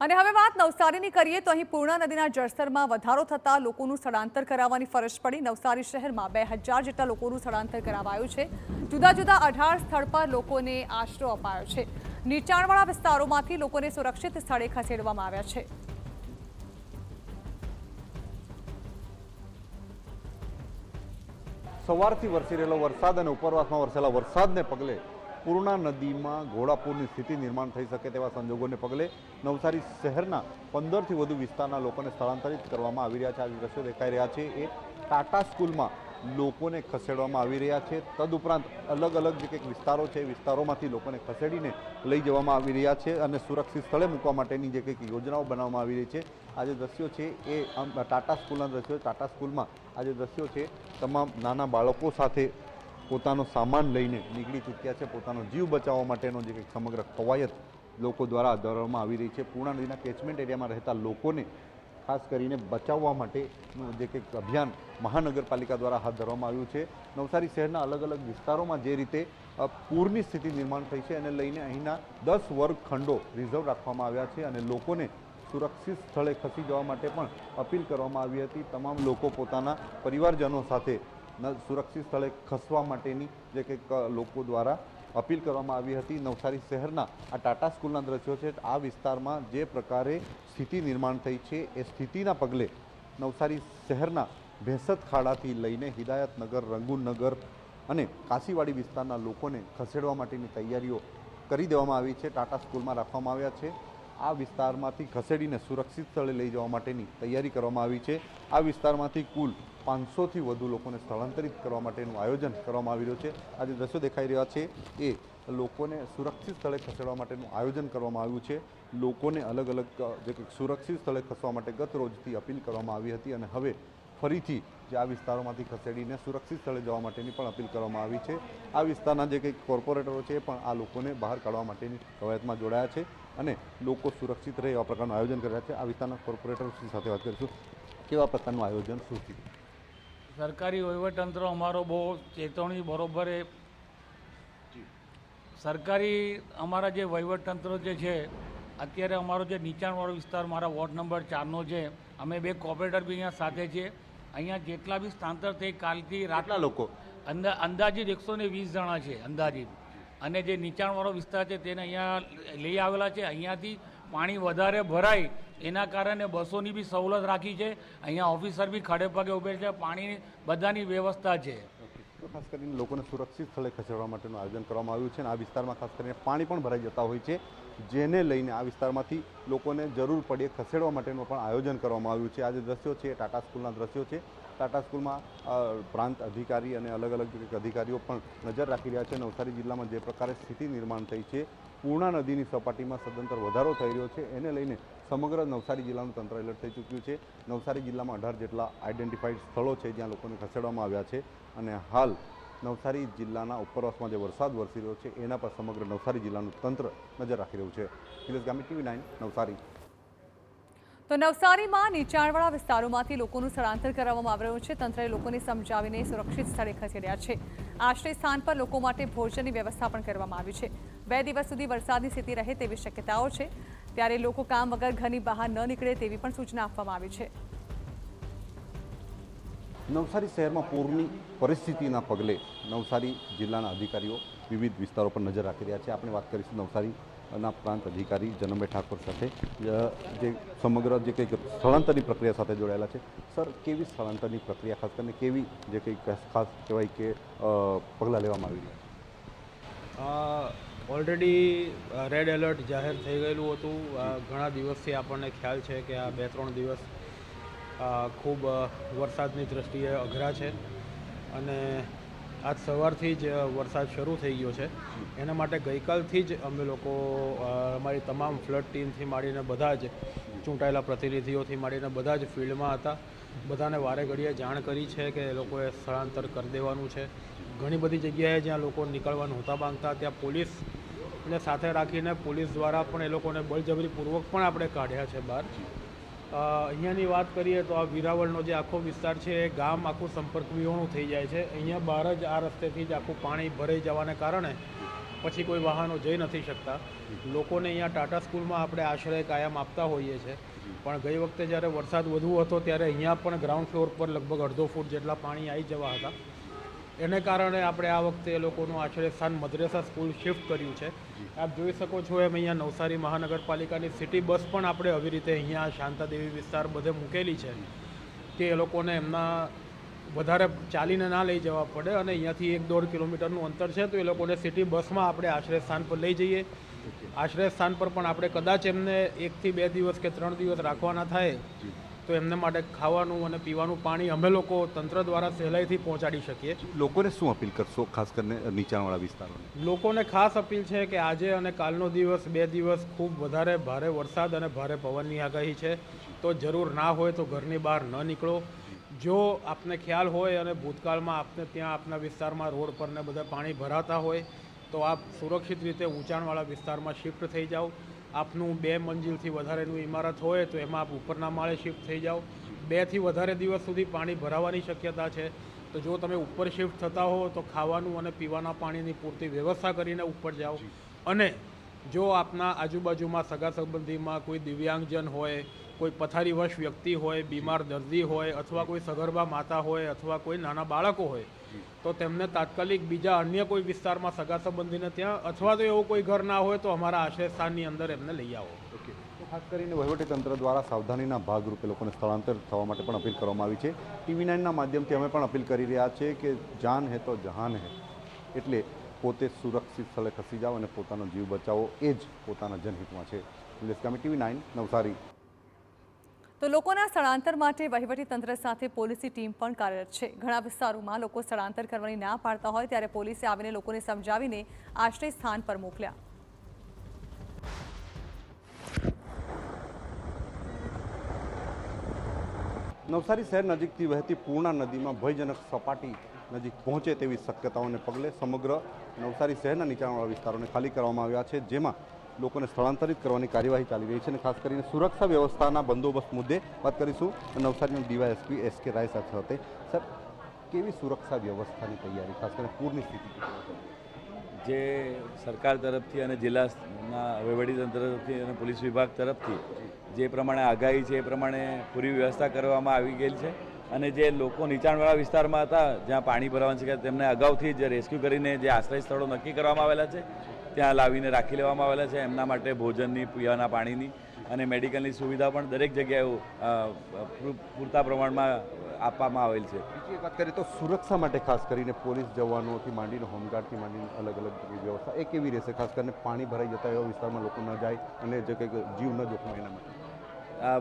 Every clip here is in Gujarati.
અને હવે વાત નવસારીની કરીએ તો અહીં પૂર્ણા નદીના જળસ્તરમાં વધારો થતા લોકોનું સ્થળાંતર કરાવવાની ફરજ પડી। નવસારી શહેરમાં 2000 જેટલા લોકોનું સ્થળાંતર કરાવાયું છે। જુદા જુદા 18 સ્થળ પર લોકોને આશરો અપાયો છે। નીચાણવાળા વિસ્તારોમાંથી લોકોને સુરક્ષિત સ્થળે ખસેડવામાં આવ્યા છે। સવારથી વરસી રહેલો વરસાદ અને ઉપરવાસમાં વરસેલા વરસાદને પગલે પૂર્ણા નદીમાં ઘોડાપૂરની સ્થિતિ નિર્માણ થઈ શકે તેવા સંજોગોને પગલે નવસારી શહેરના 15થી વધુ વિસ્તારના લોકોને સ્થળાંતરિત કરવામાં આવી રહ્યા છે। આ દ્રશ્યો દેખાઈ રહ્યા છે એ ટાટા સ્કૂલમાં લોકોને ખસેડવામાં આવી રહ્યા છે। તદુપરાંત અલગ અલગ જે કંઈક વિસ્તારો છે એ વિસ્તારોમાંથી લોકોને ખસેડીને લઈ જવામાં આવી રહ્યા છે અને સુરક્ષિત સ્થળે મૂકવા માટેની જે કંઈક યોજનાઓ બનાવવામાં આવી રહી છે। આ જે દ્રશ્યો છે એ ટાટા સ્કૂલના દ્રશ્યો। ટાટા સ્કૂલમાં આ જે દ્રશ્યો છે તમામ નાના બાળકો સાથે પોતાનો સામાન લઈને નીકળી ચૂક્યા છે। પોતાનો જીવ બચાવવા માટેનો જે કંઈક સમગ્ર કવાયત લોકો દ્વારા ધરવામાં આવી રહી છે। પૂર્ણા નદીના કેચમેન્ટ એરિયામાં રહેતા લોકોને ખાસ કરીને બચાવવા માટેનું જે કંઈક અભિયાન મહાનગરપાલિકા દ્વારા હાથ ધરવામાં આવ્યું છે। નવસારી શહેરના અલગ અલગ વિસ્તારોમાં જે રીતે પૂરની સ્થિતિ નિર્માણ થઈ છે એને લઈને અહીંના 10 વર્ગખંડો રિઝર્વ રાખવામાં આવ્યા છે અને લોકોને સુરક્ષિત સ્થળે ખસી જવા માટે પણ અપીલ કરવામાં આવી હતી। તમામ લોકો પોતાના પરિવારજનો સાથે સુરક્ષિત સ્થળે ખસવા માટેની જે કંઈક લોકો દ્વારા અપીલ કરવામાં આવી હતી। નવસારી શહેરના આ ટાટા સ્કૂલના દ્રશ્યો છે। આ વિસ્તારમાં જે પ્રકારે સ્થિતિ નિર્માણ થઈ છે એ સ્થિતિના પગલે નવસારી શહેરના ભેંસત ખાડાથી લઈને હિદાયતનગર, રંગુનગર અને કાશીવાડી વિસ્તારના લોકોને ખસેડવા માટેની તૈયારીઓ કરી દેવામાં આવી છે। ટાટા સ્કૂલમાં રાખવામાં આવ્યા છે। આ વિસ્તારમાંથી ખસેડીને સુરક્ષિત સ્થળે લઈ જવા માટેની તૈયારી કરવામાં આવી છે। આ વિસ્તારમાંથી કુલ 500થી વધુ લોકોને સ્થળાંતરિત કરવા માટેનું આયોજન કરવામાં આવી રહ્યું છે। આ જે દ્રશ્યો દેખાઈ રહ્યા છે એ લોકોને સુરક્ષિત સ્થળે ખસેડવા માટેનું આયોજન કરવામાં આવ્યું છે। લોકોને અલગ અલગ જે કંઈક સુરક્ષિત સ્થળે ખસવા માટે ગત રોજથી અપીલ કરવામાં આવી હતી અને હવે ફરીથી જે આ વિસ્તારોમાંથી ખસેડીને સુરક્ષિત સ્થળે જવા માટેની પણ અપીલ કરવામાં આવી છે। આ વિસ્તારના જે કંઈક કોર્પોરેટરો છે એ પણ આ લોકોને બહાર કાઢવા માટેની કવાયતમાં જોડાયા છે અને લોકો સુરક્ષિત રહે એવા પ્રકારનું આયોજન કરી રહ્યા છે। આ વિસ્તારના કોર્પોરેટરો સાથે વાત કરીશું, કેવા પ્રકારનું આયોજન શું થયું? સરકારી વહીવટતંત્ર અમારો બહુ ચેતવણી બરોબર એ સરકારી અમારા જે વહીવટતંત્ર જે છે અત્યારે અમારો જે નીચાણવાળો વિસ્તાર મારા વોર્ડ નંબર 4નો છે, અમે 2 કોર્પોરેટર બી અહીંયા સાથે છીએ। અહીંયા જેટલા બી સ્થળાંતર થઈ કાલથી રાતના લોકો અંદાજિત 120 જણા છે અંદાજિત, અને જે નીચાણવાળો વિસ્તાર છે તેને અહીંયા લઈ આવેલા છે। અહીંયાથી પાણી વધારે ભરાય એના કારણે બસોની બી સવલત રાખી છે। અહીંયા ઓફિસર બી ખડે પગે ઉભે છે, પાણીની બધાની વ્યવસ્થા છે। ખાસ કરીને લોકોને સુરક્ષિત સ્થળે ખસેડવા માટેનું આયોજન કરવામાં આવ્યું છે અને આ વિસ્તારમાં ખાસ કરીને પાણી પણ ભરાઈ જતા હોય છે, જેને લઈને આ વિસ્તારમાંથી લોકોને જરૂર પડે ખસેડવા માટેનું પણ આયોજન કરવામાં આવ્યું છે। આ જે દ્રશ્યો છે એ ટાટા સ્કૂલના દ્રશ્યો છે। ટાટા સ્કૂલમાં પ્રાંત અધિકારી અને અલગ અલગ અધિકારીઓ પણ નજર રાખી રહ્યા છે। નવસારી જિલ્લામાં જે પ્રકારે સ્થિતિ નિર્માણ થઈ છે, પૂર્ણા નદીની સપાટીમાં સદંતર વધારો થઈ રહ્યો છે, એને લઈને સમગ્ર નવસારી જિલ્લાનું તંત્ર એલર્ટ થઈ ચૂક્યું છે। નવસારી જિલ્લામાં 18 જેટલા આઈડેન્ટિફાઈડ સ્થળો છે જ્યાં લોકોને ખસેડવામાં આવ્યા છે અને હાલ નવસારી જિલ્લાના ઉપરવાસમાં જે વરસાદ વરસી રહ્યો છે એના પર સમગ્ર નવસારી જિલ્લાનું તંત્ર નજર રાખી રહ્યું છે। નિલેશ ગામી, TV9 નવસારી। તો નવસારીમાં નીચાણવાળા વિસ્તારોમાંથી લોકોનું સ્થળાંતર કરવામાં આવી રહ્યું છે। તંત્રએ લોકોને સમજાવીને સુરક્ષિત સ્થળે ખસેડ્યા છે। આશ્રય સ્થાન પર લોકો માટે ભોજનની વ્યવસ્થા પણ કરવામાં આવી છે। 2 દિવસ સુધી વરસાદની સ્થિતિ રહે તેવી શક્યતાઓ છે, ત્યારે લોકો કામ વગર ઘરની બહાર ન નીકળે તેવી પણ સૂચના આપવામાં આવી છે। નવસારી શહેરમાં પૂરની પરિસ્થિતિના પગલે નવસારી જિલ્લાના અધિકારીઓ વિવિધ વિસ્તારો પર નજર રાખી રહ્યા છે। આપણે વાત કરીશું નવસારીના પ્રાંત અધિકારી જનમભાઈ ઠાકોર સાથે, જે સમગ્ર જે કંઈક સ્થળાંતરની પ્રક્રિયા સાથે જોડાયેલા છે। સર, કેવી સ્થળાંતરની પ્રક્રિયા, ખાસ કરીને કેવી જે કંઈક ખાસ કહેવાય કે પગલાં લેવામાં આવી રહ્યા? ઓલરેડી રેડ એલર્ટ જાહેર થઈ ગયેલું હતું। ઘણા દિવસથી આપણને ખ્યાલ છે કે આ 2-3 દિવસ ખૂબ વરસાદની દૃષ્ટિએ અઘરા છે અને આજ સવારથી જ વરસાદ શરૂ થઈ ગયો છે। એના માટે ગઈકાલથી જ અમે લોકો અમારી તમામ ફ્લડ ટીમથી માંડીને બધા જ ચૂંટાયેલા પ્રતિનિધિઓથી માંડીને બધા જ ફિલ્ડમાં હતા। બધાને વારે ઘડીએ જાણ કરી છે કે એ લોકોએ સ્થળાંતર કરી દેવાનું છે। ઘણી બધી જગ્યાએ જ્યાં લોકો નીકળવાનું નહોતા માંગતા ત્યાં પોલીસને સાથે રાખીને પોલીસ દ્વારા પણ એ લોકોને બળજબરીપૂર્વક પણ આપણે કાઢ્યા છે બહાર। અહીંયાની વાત કરીએ તો આ વિરાવળનો જે આખો વિસ્તાર છે એ ગામ આખું સંપર્ક વિહોણું થઈ જાય છે। અહીંયા બહાર જ આ રસ્તેથી જ આખું પાણી ભરાઈ જવાને કારણે પછી કોઈ વાહનો જઈ નથી શકતા. લોકોને અહીંયા ટાટા સ્કૂલમાં આપણે આશ્રય કાયમ આપતા હોઈએ છીએ, પણ ગઈ વખતે જ્યારે વરસાદ વધુ હતો ત્યારે અહીંયા પણ ગ્રાઉન્ડ ફ્લોર પર લગભગ અડધો ફૂટ જેટલા પાણી આવી જવા હતા. એને કારણે આપણે આ વખતે એ લોકોનું આશ્રય સ્થાન મદ્રેસા સ્કૂલ શિફ્ટ કર્યું છે. આપ જોઈ શકો છો એમ અહીંયા નવસારી મહાનગરપાલિકાની સિટી બસ પણ આપણે આવી રીતે અહીંયા શાંતાદેવી વિસ્તાર બધે મૂકેલી છે કે એ લોકોને એમના વધારે ચાલીને ના લઈ જવા પડે, અને અહીંયાથી 1-1.5 કિલોમીટરનું અંતર છે તો એ લોકોને સિટી બસમાં આપણે આશ્રય સ્થાન પર લઈ જઈએ. આશ્રય સ્થાન પર પણ આપણે કદાચ એમને 1 થી 2 દિવસ કે 3 દિવસ રાખવાના થાય તો એમને માટે ખાવાનું અને પીવાનું પાણી અમે લોકો તંત્ર દ્વારા સહેલાઈથી પહોંચાડી શકીએ. લોકોને શું અપીલ કરશો, ખાસ કરીને નીચાણવાળા વિસ્તારોને? લોકોને ખાસ અપીલ છે કે આજે અને કાલનો દિવસ 2 દિવસ ખૂબ વધારે ભારે વરસાદ અને ભારે પવનની આગાહી છે, તો જરૂર ના હોય તો ઘરની બહાર ન નીકળો. જો આપને ખ્યાલ હોય અને ભૂતકાળમાં આપને ત્યાં આપના વિસ્તારમાં રોડ પર ને બધા પાણી ભરાતા હોય તો આપ સુરક્ષિત રીતે ઊંચાણવાળા વિસ્તારમાં શિફ્ટ થઈ જાઓ. આપનું 2 મંજિલથી વધારેનું ઇમારત હોય તો એમાં આપ ઉપરના માળે શિફ્ટ થઈ જાઓ. 2 થી વધારે દિવસ સુધી પાણી ભરાવાની શક્યતા છે, તો જો તમે ઉપર શિફ્ટ થતા હો તો ખાવાનું અને પીવાના પાણીની પૂરતી વ્યવસ્થા કરીને ઉપર જાઓ. અને જો આપના આજુબાજુમાં સગા સંબંધીમાં કોઈ દિવ્યાંગજન હોય, કોઈ પથારીવશ વ્યક્તિ હોય, બીમાર દર્દી હોય, અથવા કોઈ સગર્ભા માતા હોય, અથવા કોઈ નાના બાળકો હોય તો તેમને તાત્કાલિક બીજા અન્ય કોઈ વિસ્તારમાં સગા સંબંધીને ત્યાં, અથવા તો એવું કોઈ ઘર ના હોય તો અમારા આશ્રય સ્થાનની અંદર એમને લઈ આવો. ઓકે, તો ખાસ કરીને વહીવટીતંત્ર દ્વારા સાવધાનીના ભાગરૂપે લોકોને સ્થળાંતર થવા માટે પણ અપીલ કરવામાં આવી છે. TV9ના માધ્યમથી અમે પણ અપીલ કરી રહ્યા છીએ કે જાન હે તો જહાન હે, એટલે પોતે સુરક્ષિત સ્થળે ખસી જાઓ અને પોતાનો જીવ બચાવો, એ જ પોતાના જનહિતમાં છે. નિલેશ કામી, TV9 નવસારી. તો લોકોના સ્થળાંતર માટે વહીવટીતંત્ર સાથે પોલીસની ટીમ પણ કાર્યરત છે. ઘણા વિસ્તારોમાં લોકો સ્થળાંતર કરવાની ના પાડતા હોય ત્યારે પોલીસે આવીને લોકોને સમજાવીને આશ્રય સ્થાન પર મોકલ્યા. નવસારી શહેર નજીકથી વહેતી પૂર્ણા નદીમાં ભયજનક સપાટી નજીક પહોંચે તેવી શક્યતાઓને પગલે સમગ્ર નવસારી શહેરના નીચાણવાળા વિસ્તારોને ખાલી કરવામાં આવ્યા છે, જેમાં લોકોને સ્થળાંતરિત કરવાની કાર્યવાહી ચાલી રહી છે. અને ખાસ કરીને સુરક્ષા વ્યવસ્થાના બંદોબસ્ત મુદ્દે વાત કરીશું નવસારીના ડીવાયએસપી SK રાય સાથે. સર, કેવી સુરક્ષા વ્યવસ્થાની તૈયારી, ખાસ કરીને પૂરની સ્થિતિ? જે સરકાર તરફથી અને જિલ્લાના વહીવટીતંત્ર તરફથી અને પોલીસ વિભાગ તરફથી જે પ્રમાણે આગાહી છે એ પ્રમાણે પૂરી વ્યવસ્થા કરવામાં આવી ગયેલી છે. અને જે લોકો નીચાણવાળા વિસ્તારમાં હતા જ્યાં પાણી ભરાવાની છે તેમને અગાઉથી જ રેસ્ક્યુ કરીને જે આશ્રય સ્થળો નક્કી કરવામાં આવેલા છે ત્યાં લાવીને રાખી લેવામાં આવેલા છે. એમના માટે ભોજનની, પીવાના પાણીની અને મેડિકલની સુવિધા પણ દરેક જગ્યાએ પૂરતા પ્રમાણમાં આપવામાં આવેલ છે. બીજી વાત કરીએ તો સુરક્ષા માટે ખાસ કરીને પોલીસ જવાનોથી માંડીને હોમગાર્ડથી માંડીને અલગ અલગ વ્યવસ્થા એ કેવી રહેશે? ખાસ કરીને પાણી ભરાઈ જતા એવા વિસ્તારમાં લોકો ન જાય અને જે કંઈક જીવ ન જોખમાય એના માટે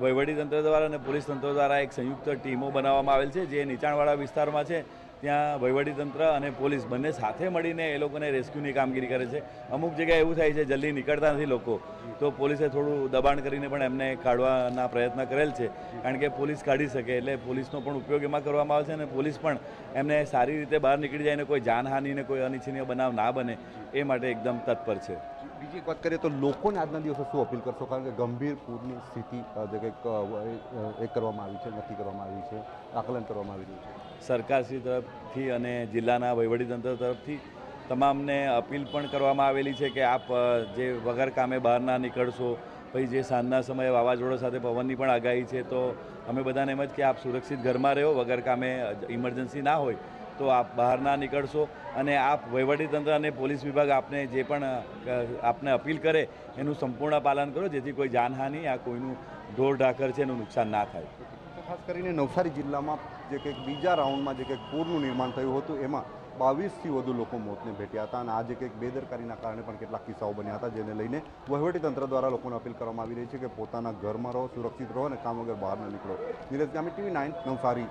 વહીવટીતંત્ર દ્વારા અને પોલીસ તંત્ર દ્વારા એક સંયુક્ત ટીમો બનાવવામાં આવેલ છે. જે નીચાણવાળા વિસ્તારમાં છે ત્યાં વહીવટીતંત્ર અને પોલીસ બંને સાથે મળીને એ લોકોને રેસ્ક્યુની કામગીરી કરે છે. અમુક જગ્યાએ એવું થાય છે જલ્દી નીકળતા નથી લોકો, તો પોલીસે થોડું દબાણ કરીને પણ એમને કાઢવાના પ્રયત્ન કરેલ છે, કારણ કે પોલીસ કાઢી શકે એટલે પોલીસનો પણ ઉપયોગ એમાં કરવામાં આવે છે. અને પોલીસ પણ એમને સારી રીતે બહાર નીકળી જાય અને કોઈ જાનહાનિ ને કોઈ અનિચ્છનીય બનાવ ના બને એ માટે એકદમ તત્પર છે. બીજી એક વાત કરીએ તો લોકોને આજના દિવસે શું અપીલ કરશો? કારણ કે ગંભીર પૂરની સ્થિતિ જે કંઈક એ કરવામાં આવી છે, નક્કી કરવામાં આવી છે, આકલન કરવામાં આવી રહ્યું છે. સરકારશ્રી તરફથી અને જિલ્લાના વહીવટીતંત્ર તરફથી તમામને અપીલ પણ કરવામાં આવેલી છે કે આપ જે વગર કામે બહાર ના નીકળશો. પછી જે સાંજના સમયે વાવાઝોડા સાથે પવનની પણ આગાહી છે, તો અમે બધાને એમ જ કે આપ સુરક્ષિત ઘરમાં રહો, વગર કામે ઇમરજન્સી ના હોય તો આપ બહાર ના નીકળશો. અને આપ વહીવટીતંત્ર અને પોલીસ વિભાગ આપને જે પણ આપને અપીલ કરે એનું સંપૂર્ણ પાલન કરો, જેથી કોઈ જાનહાનિ આ કોઈનું ઢોર ઢાકર છે એનું નુકસાન ના થાય. ખાસ કરીને નવસારી જિલ્લામાં જે કંઈક બીજા રાઉન્ડમાં જે કંઈક પૂરનું નિર્માણ થયું હતું એમાં 22થી વધુ લોકો મોતને ભેટ્યા હતા. અને આ જે કંઈક બેદરકારીના કારણે પણ કેટલાક કિસ્સાઓ બન્યા હતા, જેને લઈને વહીવટીતંત્ર દ્વારા લોકોને અપીલ કરવામાં આવી રહી છે કે પોતાના ઘરમાં રહો, સુરક્ષિત રહો અને કામ વગર બહાર ન નીકળો. નિલેશ કામી, TV9 નવસારી.